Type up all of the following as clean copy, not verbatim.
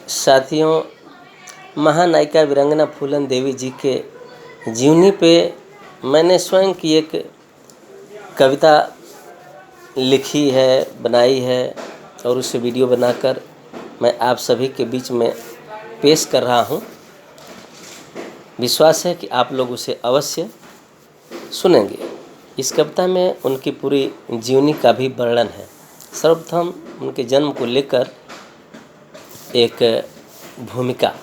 साथियों, महानायिका वीरांगना फूलन देवी जी के जीवनी पे मैंने स्वयं की एक कविता लिखी है, बनाई है और उसे वीडियो बनाकर मैं आप सभी के बीच में पेश कर रहा हूँ। विश्वास है कि आप लोग उसे अवश्य सुनेंगे। इस कविता में उनकी पूरी जीवनी का भी वर्णन है। सर्वप्रथम उनके जन्म को लेकर एक भूमिका।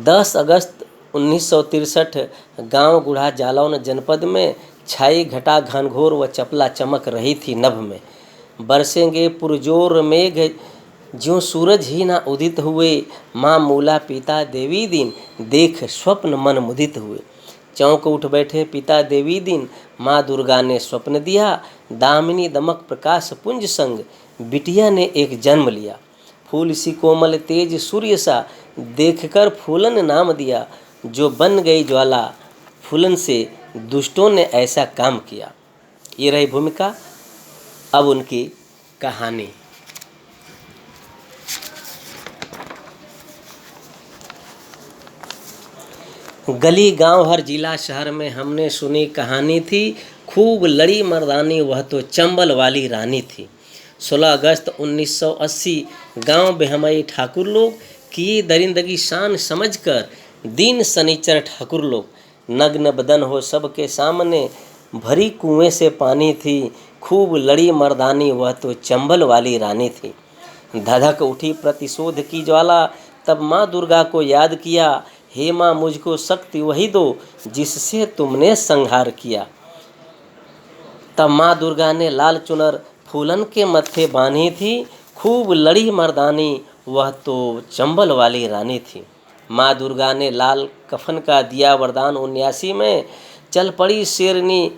10 अगस्त 1963 गांव गुढ़ा जालौन जनपद में छाई घटा घनघोर व चपला चमक रही थी नभ में। बरसेंगे पुरजोर मेघ ज्यों सूरज ही ना उदित हुए। माँ मूला पिता देवी दिन देख स्वप्न मन मुदित हुए। चौंक उठ बैठे पिता देवी दिन माँ दुर्गा ने स्वप्न दिया। दामिनी दमक प्रकाश पुंज संग बिटिया ने एक जन्म लिया। फूल सी कोमल तेज सूर्य सा देखकर फूलन नाम दिया। जो बन गई ज्वाला फूलन से दुष्टों ने ऐसा काम किया। ये रही भूमिका। अब उनकी कहानी। गली गांव हर जिला शहर में हमने सुनी कहानी थी। खूब लड़ी मर्दानी वह तो चंबल वाली रानी थी। 16 अगस्त 1980 गांव बेहमई ठाकुर लोग किए दरिंदगी शान समझकर दिन सनीचर ठाकुर लोग। नग्न बदन हो सबके सामने भरी कुएं से पानी थी। खूब लड़ी मर्दानी वह तो चंबल वाली रानी थी। धधक उठी प्रतिशोध की ज्वाला तब माँ दुर्गा को याद किया। हे माँ मुझको शक्ति वही दो जिससे तुमने संहार किया। तब माँ दुर्गा ने लाल चुनर फूलन के मत्थे बांधी थी। खूब लड़ी मर्दानी वह तो चंबल वाली रानी थी। माँ दुर्गा ने लाल कफन का दिया वरदान 79 में। चल पड़ी शेरनी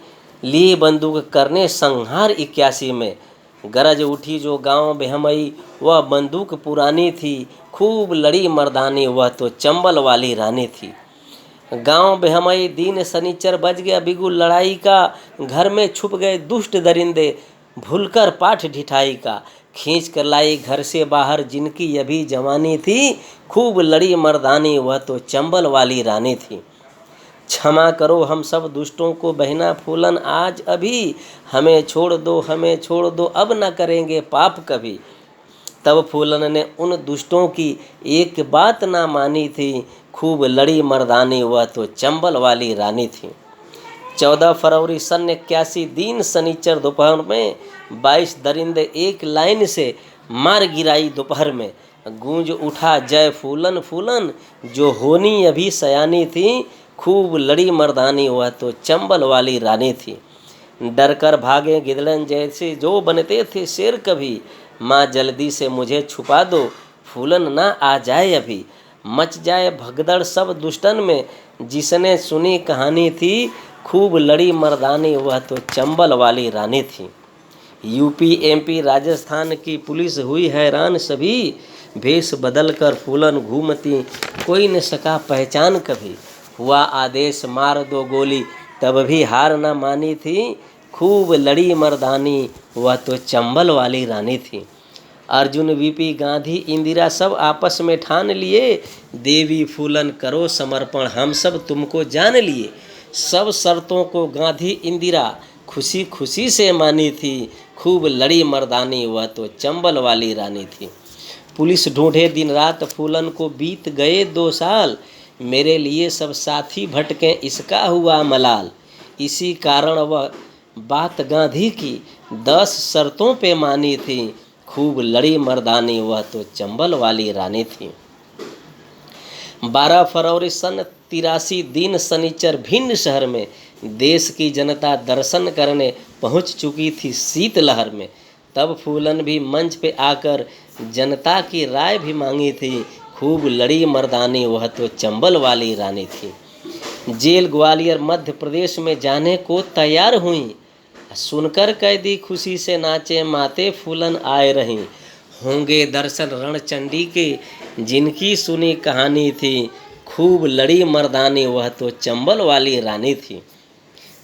लिए बंदूक करने संहार 81 में। गरज उठी जो गांव बेहमई वह बंदूक पुरानी थी। खूब लड़ी मर्दानी वह तो चंबल वाली रानी थी। गांव बेहमई दिन सनीचर बज गया बिगुल लड़ाई का। घर में छुप गए दुष्ट दरिंदे भूलकर पाठ ढिठाई का। खींच कर लाई घर से बाहर जिनकी अभी जवानी थी। खूब लड़ी मर्दानी वह तो चंबल वाली रानी थी। क्षमा करो हम सब दुष्टों को बहना फूलन आज अभी। हमें छोड़ दो अब न करेंगे पाप कभी। तब फूलन ने उन दुष्टों की एक बात ना मानी थी। खूब लड़ी मर्दानी वह तो चंबल वाली रानी थी। 14 फरवरी सन 81 दिन सनीचर दोपहर में 22 दरिंदे एक लाइन से मार गिराई दोपहर में। गूंज उठा जय फूलन फूलन जो होनी अभी सयानी थी। खूब लड़ी मर्दानी वह तो चंबल वाली रानी थी। डर कर भागे गिदड़न जैसे जो बनते थे शेर कभी। माँ जल्दी से मुझे छुपा दो फूलन ना आ जाए अभी। मच जाए भगदड़ सब दुष्टन में जिसने सुनी कहानी थी। खूब लड़ी मर्दानी वह तो चंबल वाली रानी थी। यूपी एमपी राजस्थान की पुलिस हुई हैरान सभी। भेष बदल कर फूलन घूमती कोई न सका पहचान कभी। हुआ आदेश मार दो गोली तब भी हार न मानी थी। खूब लड़ी मर्दानी वह तो चंबल वाली रानी थी। अर्जुन वीपी गांधी इंदिरा सब आपस में ठान लिए। देवी फूलन करो समर्पण हम सब तुमको जान लिए। सब शर्तों को गांधी इंदिरा खुशी खुशी से मानी थी। खूब लड़ी मर्दानी वह तो चंबल वाली रानी थी। पुलिस ढूंढे दिन रात फूलन को बीत गए 2 साल। मेरे लिए सब साथी भटके इसका हुआ मलाल। इसी कारण वह बात गांधी की 10 शर्तों पे मानी थी। खूब लड़ी मर्दानी वह तो चंबल वाली रानी थी। 12 फरवरी सन 83 दिन सनीचर भिन्न शहर में देश की जनता दर्शन करने पहुंच चुकी थी शीतलहर में। तब फूलन भी मंच पे आकर जनता की राय भी मांगी थी। खूब लड़ी मर्दानी वह तो चंबल वाली रानी थी। जेल ग्वालियर मध्य प्रदेश में जाने को तैयार हुई। सुनकर कैदी खुशी से नाचे माते फूलन आए रहीं। होंगे दर्शन रणचंडी के जिनकी सुनी कहानी थी। खूब लड़ी मर्दानी वह तो चंबल वाली रानी थी।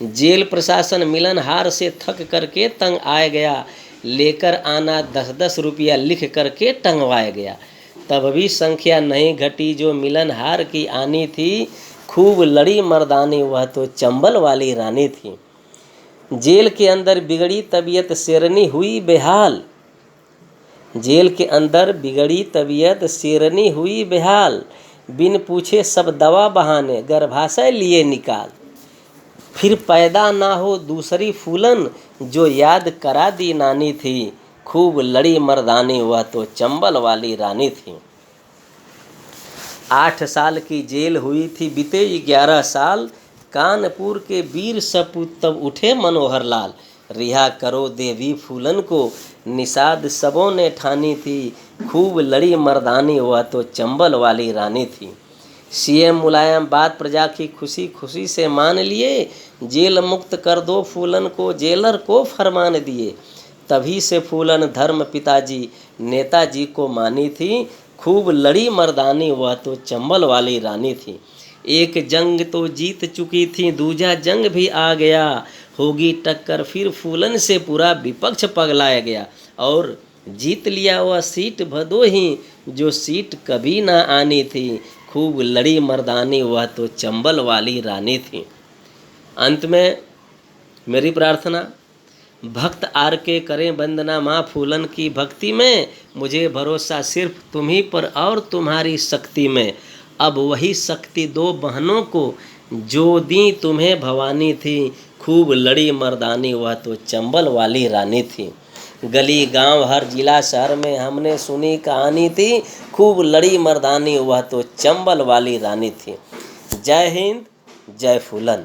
जेल प्रशासन मिलन हार से थक करके तंग आ गया। लेकर आना 10-10 रुपया लिख करके टंगवाया गया। तब भी संख्या नहीं घटी जो मिलनहार की आनी थी। खूब लड़ी मर्दानी वह तो चंबल वाली रानी थी। जेल के अंदर बिगड़ी तबीयत शेरनी हुई बेहाल। जेल के अंदर बिगड़ी तबीयत शेरनी हुई बेहाल। बिन पूछे सब दवा बहाने गर्भाशय लिए निकाल। फिर पैदा ना हो दूसरी फूलन जो याद करा दी नानी थी। खूब लड़ी मर्दानी वह तो चंबल वाली रानी थी। 8 साल की जेल हुई थी बीते 11 साल। कानपुर के वीर सपूत तब उठे मनोहर लाल। रिहा करो देवी फूलन को निषाद सबों ने ठानी थी। खूब लड़ी मर्दानी वह तो चंबल वाली रानी थी। सीएम मुलायम बात प्रजा की खुशी खुशी से मान लिए। जेल मुक्त कर दो फूलन को जेलर को फरमान दिए। तभी से फूलन धर्म पिताजी नेताजी को मानी थी। खूब लड़ी मर्दानी वह तो चंबल वाली रानी थी। एक जंग तो जीत चुकी थी दूजा जंग भी आ गया। होगी टक्कर फिर फूलन से पूरा विपक्ष पगलाया गया। और जीत लिया वह सीट भदोही जो सीट कभी ना आनी थी। खूब लड़ी मर्दानी वह तो चंबल वाली रानी थी। अंत में मेरी प्रार्थना, भक्त आर के करें वंदना माँ फूलन की भक्ति में। मुझे भरोसा सिर्फ तुम्ही पर और तुम्हारी शक्ति में। अब वही शक्ति 2 बहनों को जो दी तुम्हें भवानी थी। खूब लड़ी मर्दानी वह तो चंबल वाली रानी थी। गली गांव हर जिला शहर में हमने सुनी कहानी थी। खूब लड़ी मर्दानी वह तो चंबल वाली रानी थी। जय हिंद, जय फूलन।